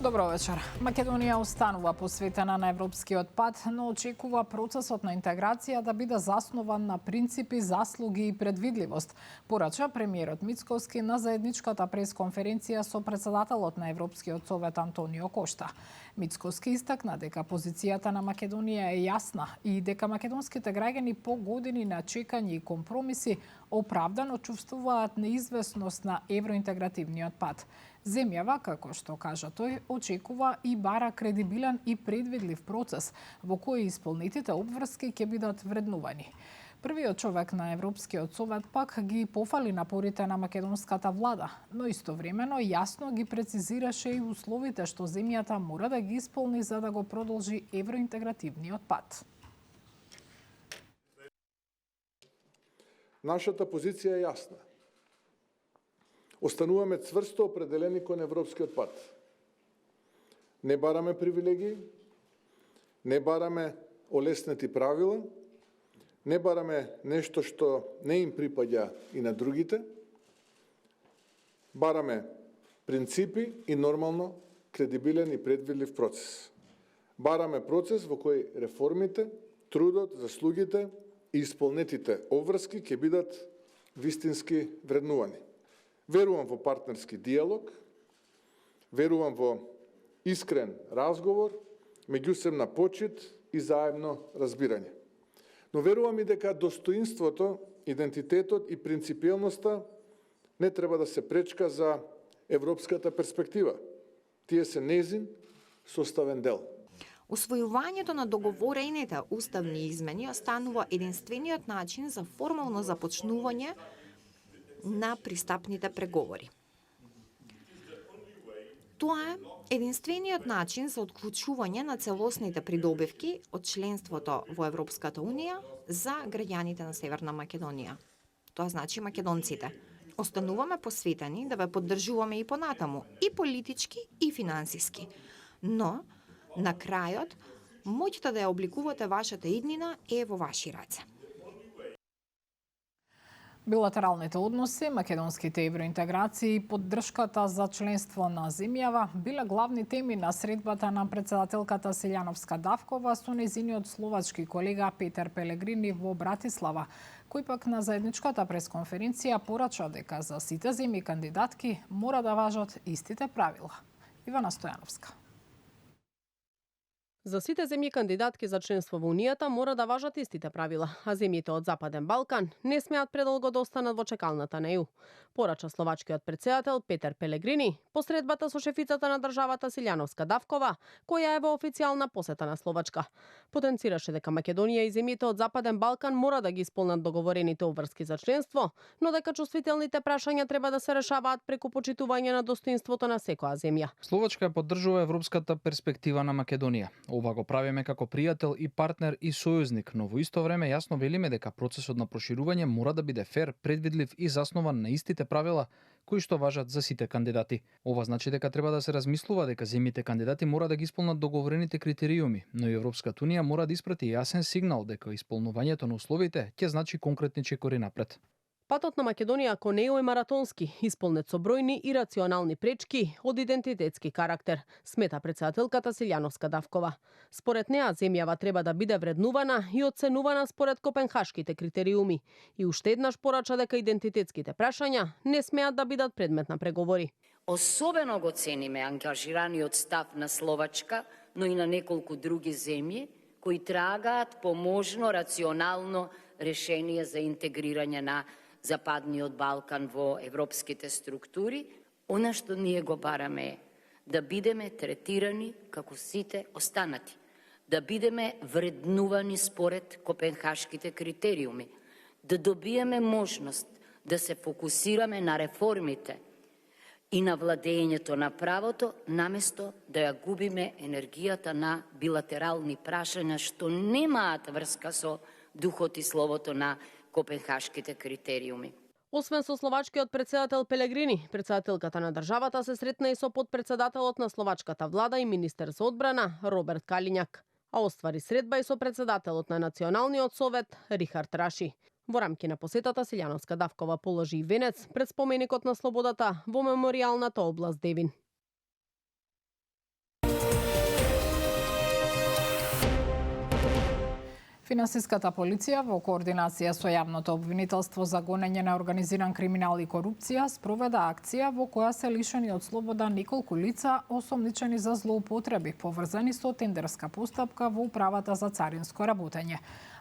Добро вечер. Македонија останува посветена на европскиот пат, но очекува процесот на интеграција да биде заснован на принципи, заслуги и предвидливост, порача премиерот Мицкоски на заедничката пресконференција со председателот на Европскиот совет Антонио Кошта. Мицкоски истакна дека позицијата на Македонија е јасна и дека македонските граѓани по години на чекање и компромиси оправдано чувствуваат неизвестност на евроинтегративниот пат. Земјава, како што кажа тој, очекува и бара кредибилен и предвидлив процес во кој исполнетите обврски ќе бидат вреднувани. Првиот човек на Европскиот совет пак ги пофали напорите на македонската влада, но истовремено јасно ги прецизираше и условите што земјата мора да ги исполни за да го продолжи евроинтегративниот пат. Нашата позиција е јасна. Остануваме цврсто определени кон европскиот пат. Не бараме привилегии, не бараме олеснети правила, не бараме нешто што не им припаѓа и на другите. Бараме принципи и нормално кредибилен и предвидлив процес. Бараме процес во кој реформите, трудот, заслугите и исполнетите обврски ќе бидат вистински вреднувани. Верувам во партнерски диалог, верувам во искрен разговор, меѓусебна почит и заедно разбирање. Но верувам и дека достоинството, идентитетот и принципиелноста не треба да се пречка за европската перспектива. Тие се незин составен дел. Усвојувањето на договорените уставни измени останува единствениот начин за формално започнување на пристапните преговори. Тоа е единствениот начин за отклучување на целосните придобивки од членството во Европската Унија за граѓаните на Северна Македонија. Тоа значи македонците. Остануваме посветени да ве поддржуваме и понатаму, и политички, и финансиски. Но, на крајот, моќта да ја обликувате вашата иднина е во ваши раце. Билатералните односи, македонските евроинтеграции и поддршката за членство на земјава биле главни теми на средбата на председателката Силјановска-Давкова со нејзиниот словачки колега Петер Пелегрини во Братислава, кој пак на заедничката пресконференција порача дека за сите земји кандидатки мора да важат истите правила. Ивана Стојановска. За сите земји кандидатки за членство во Унијата мора да важат истите правила, а земјите од Западен Балкан не смеат предолго да останат во чекалната на ЕУ. Порача словачкиот председател Петер Пелегрини по средбата со шефицата на државата Силјановска-Давкова, која е во официјална посета на Словачка. Потенцираше дека Македонија и земјите од Западен Балкан мора да ги исполнат договорените обврски за членство, но дека чувствителните прашања треба да се решаваат преку почитување на достоинството на секоја земја. Словачка поддржува европската перспектива на Македонија. Ова го правиме како пријател и партнер и сојузник, но во исто време јасно велиме дека процесот на проширување мора да биде фер, предвидлив и заснован на истите правила кои што важат за сите кандидати. Ова значи дека треба да се размислува дека земјите кандидати мора да ги исполнат договорените критериуми, но и Европската Унија мора да испрати јасен сигнал дека исполнувањето на условите ќе значи конкретни чекори напред. Патот на Македонија кон ЕУ е маратонски, исполнет со бројни и рационални пречки од идентитетски карактер, смета председателката Силјановска-Давкова. Според неа, земјава треба да биде вреднувана и оценувана според копенхашките критериуми и уште еднаш порача дека идентитетските прашања не смеат да бидат предмет на преговори. Особено го цениме ангажираниот став на Словачка, но и на неколку други земји кои трагаат по можно рационално решение за интегрирање на Западниот Балкан во европските структури. Она што ние го бараме е да бидеме третирани како сите останати, да бидеме вреднувани според копенхашките критериуми, да добиеме можност да се фокусираме на реформите и на владењето на правото, наместо да ја губиме енергијата на билатерални прашања што немаат врска со духот и словото на копенхашките критериуми. Освен со словачкиот председател Пелегрини, председателката на државата се сретна и со подпредседателот на словачката влада и министер за одбрана Роберт Калињак, а оствари средба и со председателот на Националниот совет Рихард Раши. Во рамки на посетата Силјановска-Давкова положи и венец пред споменикот на слободата во меморијалната област Девин. Финансиската полиција во координација со јавното обвинителство за гонење на организиран криминал и корупција спроведа акција во која се лишени од слобода неколку лица осомничени за злоупотреби поврзани со тендерска постапка во управата за царинско работење.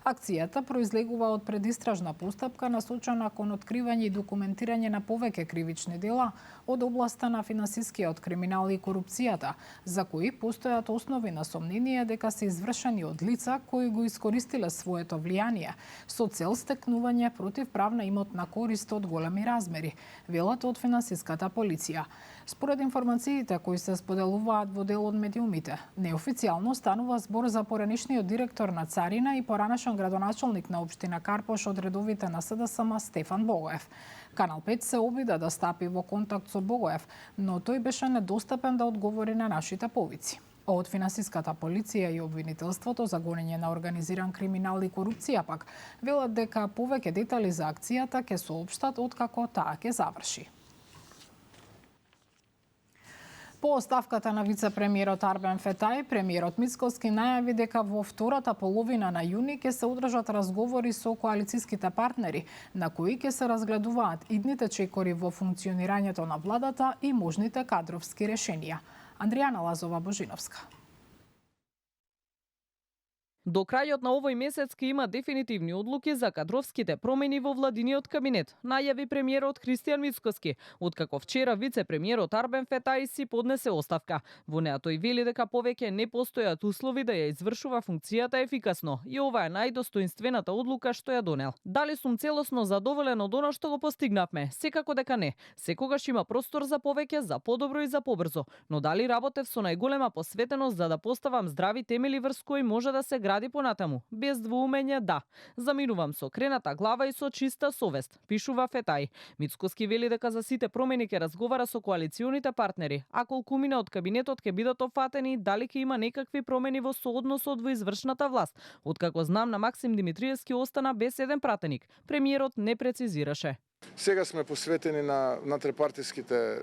Акцијата произлегува од предистражна постапка насочена кон откривање и документирање на повеќе кривични дела од областа на финансискиот криминал и корупцијата, за кои постојат основи на сомнение дека се извршени од лица кои го искористиле своето влијание со цел стекнување противправна имотна корист од големи размери, велат од финансиската полиција. Според информациите кои се споделуваат во дел од медиумите, неофицијално станува збор за поранешниот директор на Царина и поранешен градоначалник на општина Карпош од редовите на СДСМ Стефан Богоев. Канал 5 се обида да стапи во контакт со Богоев, но тој беше недостапен да одговори на нашите повици. Од финансиската полиција и обвинителството за гонење на организиран криминал и корупција пак велат дека повеќе детали за акцијата ќе соопштат откако таа ќе заврши. По оставката на вице-премиерот Арбен Фетај, премиерот Мицкоски најави дека во втората половина на јуни ќе се одржат разговори со коалициските партнери, на кои ќе се разгледуваат идните чекори во функционирањето на владата и можните кадровски решенија. Андријана Лазова-Божиновска. До крајот на овој месец ќе има дефинитивни одлуки за кадровските промени во владиниот кабинет, најави премиерот Христијан Мицкоски, откако вчера вице-премиерот Арбен Фетај си поднесе оставка. Во неа тој вели дека повеќе не постојат услови да ја извршува функцијата ефикасно и ова е најдостоинствената одлука што ја донел. Дали сум целосно задоволен од она што го постигнавме? Секако дека не. Секогаш има простор за повеќе, за подобро и за побрзо, но дали работев со најголема посветеност за да поставам здрави темели врз кои може да се гради понатаму? Без двоумење да. Заминувам со крената глава и со чиста совест, пишува Фетај. Мицкоски вели дека за сите промени ќе разговара со коалиционите партнери, а колкумина од кабинетот ќе бидат опфатени дали ќе има некакви промени во соодносот во извршната власт. Откако знам на Максим Димитриевски остана без еден пратеник. Премиерот не прецизираше. Сега сме посветени на натрепартиските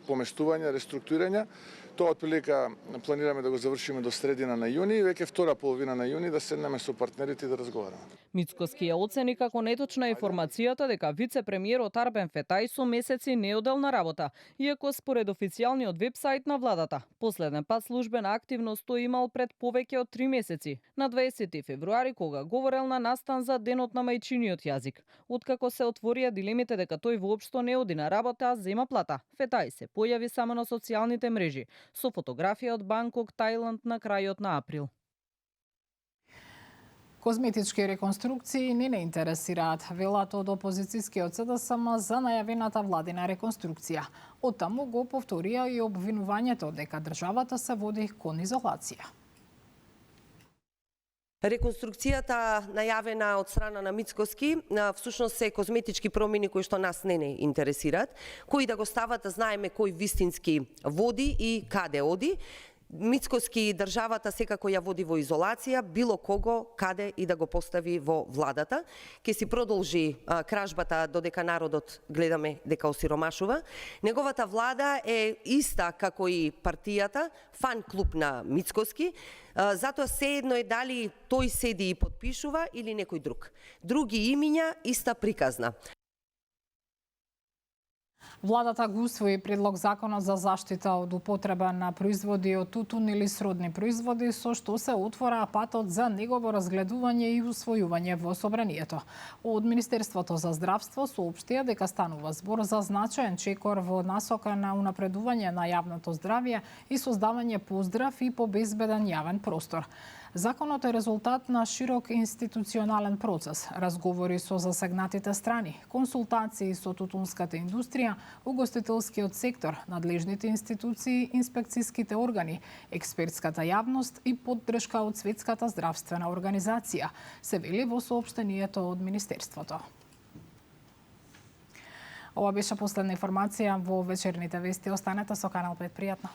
помештувања, реструктурирања. Тоа отприлика планираме да го завршиме до средина на јуни и веќе втора половина на јуни да седнеме со партнерите и да разговараме. Мицкоски ја оцени како неточна информацијата дека вице-премиерот Арбен Фетај со месеци не одел на работа, иако според официјалниот вебсајт на владата. Последен пат службена активност тој имал пред повеќе од 3 месеци, на 20 февруари кога говорел на настан за денот на мајчиниот јазик. Откако се отворија дилемите дека тој воопшто не оди на работа, а зема плата, Фетај се појави само на социјалните мрежи со фотографија од Банкок, Тајланд на крајот на април. Козметички реконструкции не интересираат, велат од опозицијскиот СДСМ за најавената владина реконструкција. Оттаму го повторија и обвинувањето дека државата се води кон изолација. Реконструкцијата најавена од страна на Мицкоски всушност се козметички промени кои што нас не интересираат, кои да го стават да знаеме кој вистински води и каде оди. Мицкоски државата секако ја води во изолација, било кого, каде и да го постави во владата. Ке си продолжи кражбата додека народот гледаме дека осиромашува. Неговата влада е иста како и партијата, фан клуб на Мицкоски, затоа sejedno е дали тој седи и подпишува или некој друг. Други имиња, иста приказна. Владата го усвои предлог законот за заштита од употреба на производи од тутун или сродни производи, со што се отвора патот за негово разгледување и усвојување во собранието. Од Министерството за здравство соопштија дека станува збор за значаен чекор во насока на унапредување на јавното здравје и создавање поздрав и побезбеден јавен простор. Законот е резултат на широк институционален процес, разговори со засегнатите страни, консултации со тутунската индустрија, угостителскиот сектор, надлежните институции, инспекцијските органи, експертската јавност и поддршка од Светската здравствена организација, се вели во соопштението од Министерството. Ова беше последна информација во вечерните вести. Останете со Канал 5. Пријатно.